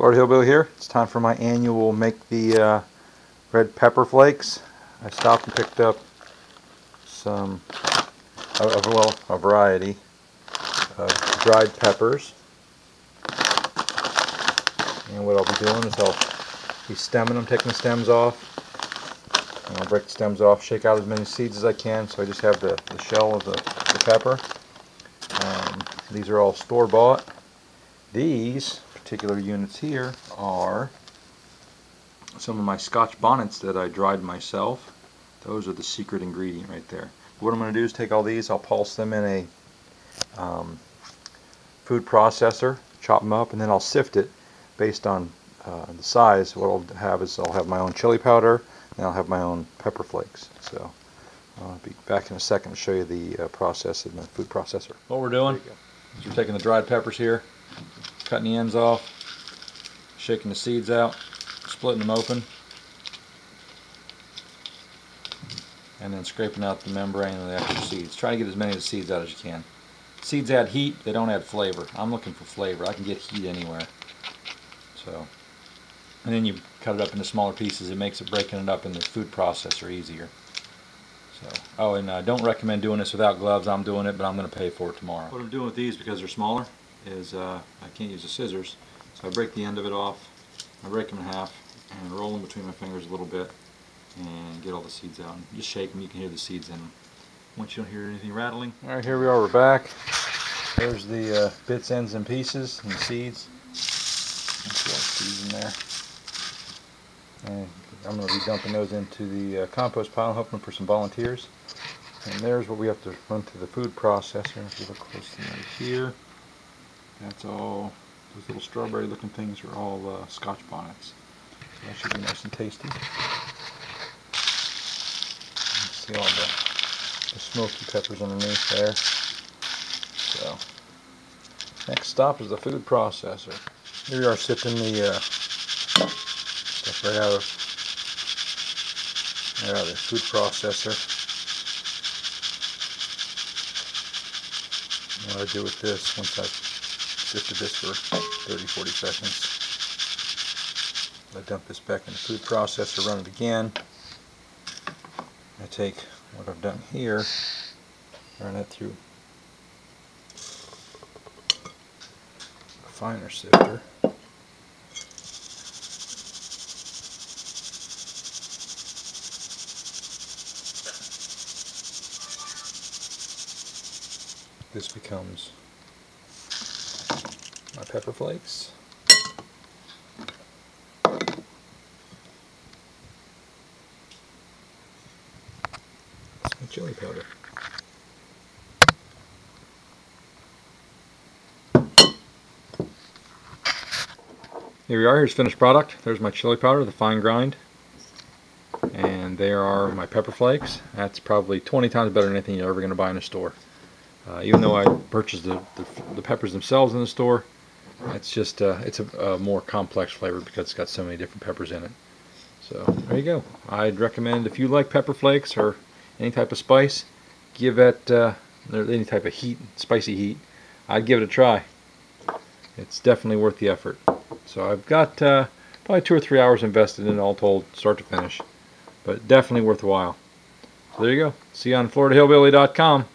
Florida Hillbilly here. It's time for my annual make the red pepper flakes. I stopped and picked up some, a variety of dried peppers. And what I'll be doing is I'll be stemming them, taking the stems off. And I'll break the stems off, shake out as many seeds as I can, so I just have the shell of the pepper. These are all store-bought. These particular units here are some of my Scotch bonnets that I dried myself. Those are the secret ingredient right there. What I'm going to do is take all these, I'll pulse them in a food processor, chop them up, and then I'll sift it based on the size. What I'll have is I'll have my own chili powder, and I'll have my own pepper flakes. So I'll be back in a second to show you the process in the food processor. What we're doing is we're taking the dried peppers here, cutting the ends off, shaking the seeds out, splitting them open, and then scraping out the membrane and the extra seeds. Try to get as many of the seeds out as you can. Seeds add heat, they don't add flavor. I'm looking for flavor. I can get heat anywhere. So, and then you cut it up into smaller pieces. It makes it breaking it up in the food processor easier. So, oh, and I don't recommend doing this without gloves. I'm doing it, but I'm going to pay for it tomorrow. What I'm doing with these, because they're smaller, is I can't use the scissors. So I break the end of it off, I break them in half, and roll them between my fingers a little bit, and get all the seeds out. And just shake them, you can hear the seeds in them. Once you don't hear anything rattling. Alright, here we are, we're back. There's the bits, ends, and pieces, and the seeds. Let's get all the seeds in there. And I'm going to be dumping those into the compost pile, hoping for some volunteers. And there's what we have to run through the food processor. If you look closely right here, that's all, those little strawberry looking things are all Scotch bonnets. So that should be nice and tasty. See all the smoky peppers underneath there. So, next stop is the food processor. Here we are sipping the stuff right out of the food processor. And what I do with this, once I've sifted this for 30-40 seconds, I dump this back in the food processor, run it again. I take what I've done here, run it through a finer sifter. This becomes my pepper flakes. That's my chili powder. Here we are, here's finished product. There's my chili powder, the fine grind. And there are my pepper flakes. That's probably 20 times better than anything you're ever going to buy in a store. Even though I purchased the peppers themselves in the store, it's just it's a more complex flavor because it's got so many different peppers in it. So there you go. I'd recommend, if you like pepper flakes or any type of spice, give it any type of heat, spicy heat, I'd give it a try. It's definitely worth the effort. So I've got probably 2 or 3 hours invested in it all told, start to finish, but definitely worthwhile. So there you go. See you on FloridaHillbilly.com.